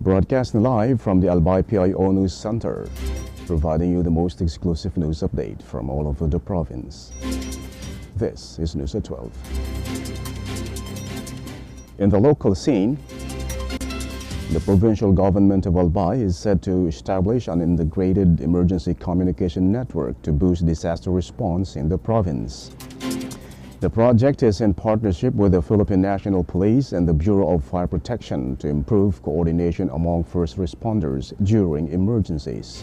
Broadcasting live from the Albay PIO News Center, providing you the most exclusive news update from all over the province. This is News at 12. In the local scene, the provincial government of Albay is set to establish an integrated emergency communication network to boost disaster response in the province. The project is in partnership with the Philippine National Police and the Bureau of Fire Protection to improve coordination among first responders during emergencies.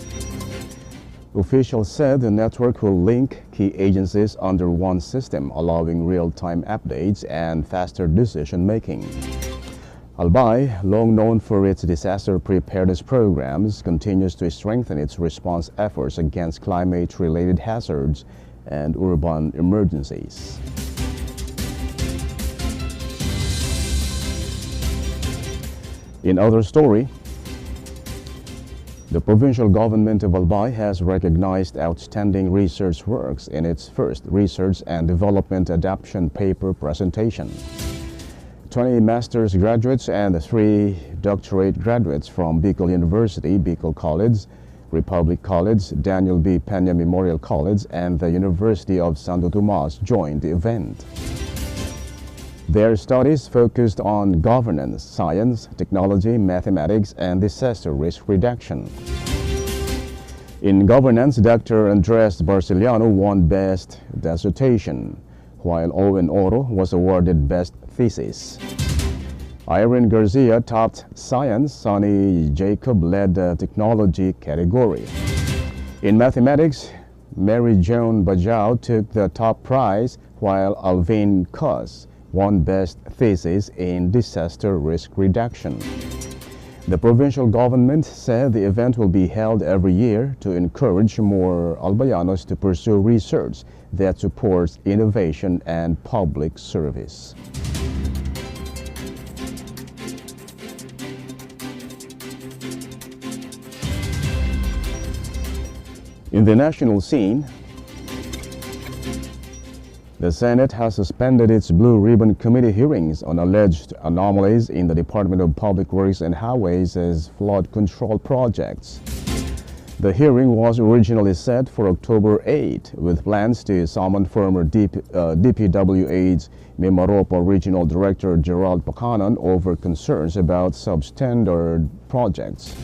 Officials said the network will link key agencies under one system, allowing real-time updates and faster decision-making. Albay, long known for its disaster preparedness programs, continues to strengthen its response efforts against climate-related hazards and urban emergencies. In other story, the provincial government of Albay has recognized outstanding research works in its first Research and Development Adoption Paper presentation. 20 master's graduates and 3 doctorate graduates from Bicol University, Bicol College, Republic College, Daniel B. Peña Memorial College, and the University of Santo Tomas joined the event. Their studies focused on governance, science, technology, mathematics, and disaster risk reduction. In governance, Dr. Andres Barceliano won Best Dissertation, while Owen Oro was awarded Best Thesis. Irene Garcia topped Science, Sonny Jacob led the Technology category. In mathematics, Mary Joan Bajao took the top prize, while Alvin Cos won Best Thesis in Disaster Risk Reduction. The provincial government said the event will be held every year to encourage more Albayanos to pursue research that supports innovation and public service. In the national scene, the Senate has suspended its Blue Ribbon Committee hearings on alleged anomalies in the Department of Public Works and Highways as flood control projects. The hearing was originally set for October 8, with plans to summon former DPWH's Mimaropa Regional Director Gerald Pacanon over concerns about substandard projects.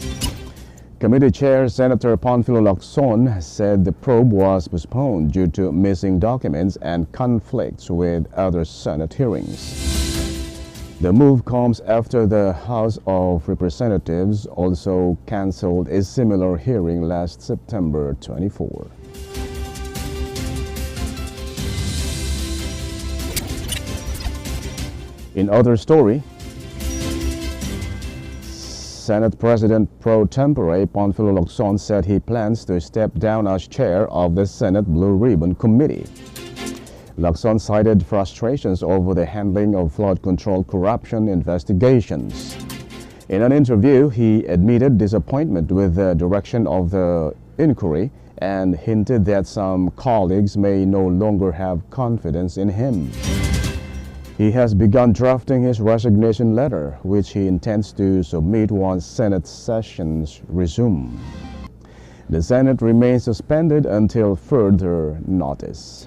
Committee Chair Senator Panfilo Lacson said the probe was postponed due to missing documents and conflicts with other Senate hearings. The move comes after the House of Representatives also canceled a similar hearing last September 24. In other story, Senate President pro tempore Panfilo Lacson said he plans to step down as chair of the Senate Blue Ribbon Committee. Lacson cited frustrations over the handling of flood control corruption investigations. In an interview, he admitted disappointment with the direction of the inquiry and hinted that some colleagues may no longer have confidence in him. He has begun drafting his resignation letter, which he intends to submit once Senate sessions resume. The Senate remains suspended until further notice.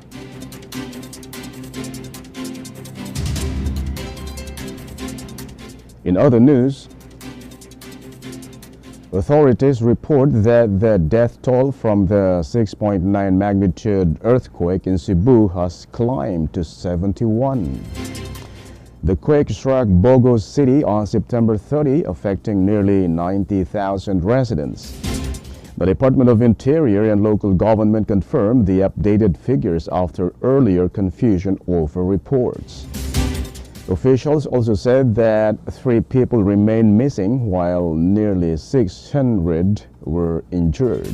In other news, authorities report that the death toll from the 6.9 magnitude earthquake in Cebu has climbed to 71. The quake struck Bogo City on September 30, affecting nearly 90,000 residents. The Department of Interior and local government confirmed the updated figures after earlier confusion over reports. Officials also said that 3 people remain missing while nearly 600 were injured.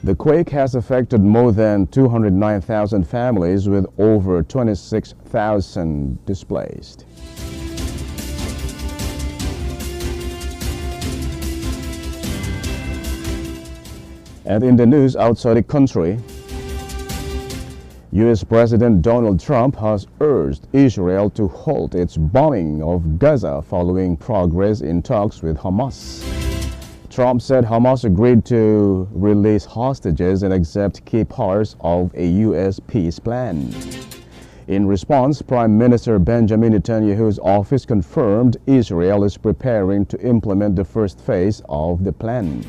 The quake has affected more than 209,000 families with over 26,000 displaced. And in the news outside the country, U.S. President Donald Trump has urged Israel to halt its bombing of Gaza following progress in talks with Hamas. Trump said Hamas agreed to release hostages and accept key parts of a U.S. peace plan. In response, Prime Minister Benjamin Netanyahu's office confirmed Israel is preparing to implement the first phase of the plan.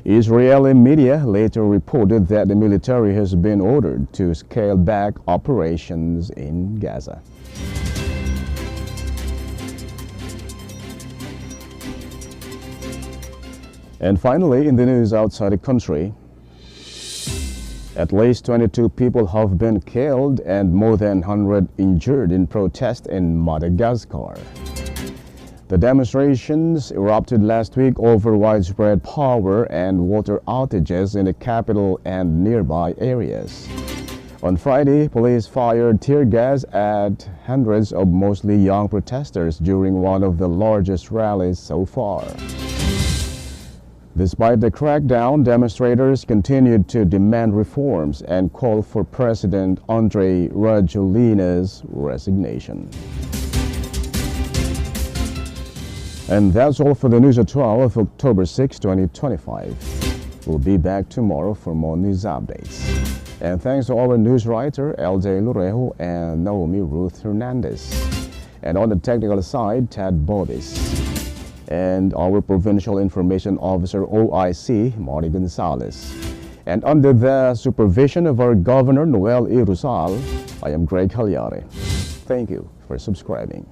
Israeli media later reported that the military has been ordered to scale back operations in Gaza. And finally, in the news outside the country, at least 22 people have been killed and more than 100 injured in protest in Madagascar. The demonstrations erupted last week over widespread power and water outages in the capital and nearby areas. On Friday, police fired tear gas at hundreds of mostly young protesters during one of the largest rallies so far. Despite the crackdown, demonstrators continued to demand reforms and call for President Andry Rajolina's resignation. And that's all for the news at 12 of October 6, 2025. We'll be back tomorrow for more news updates. And thanks to our news writer, Albay PIO and Naomi Ruth Hernandez. And on the technical side, Ted Bodis. And our Provincial Information Officer OIC, Marty Gonzalez. And under the supervision of our Governor Noel Irusal, I am Greg Hallare. Thank you for subscribing.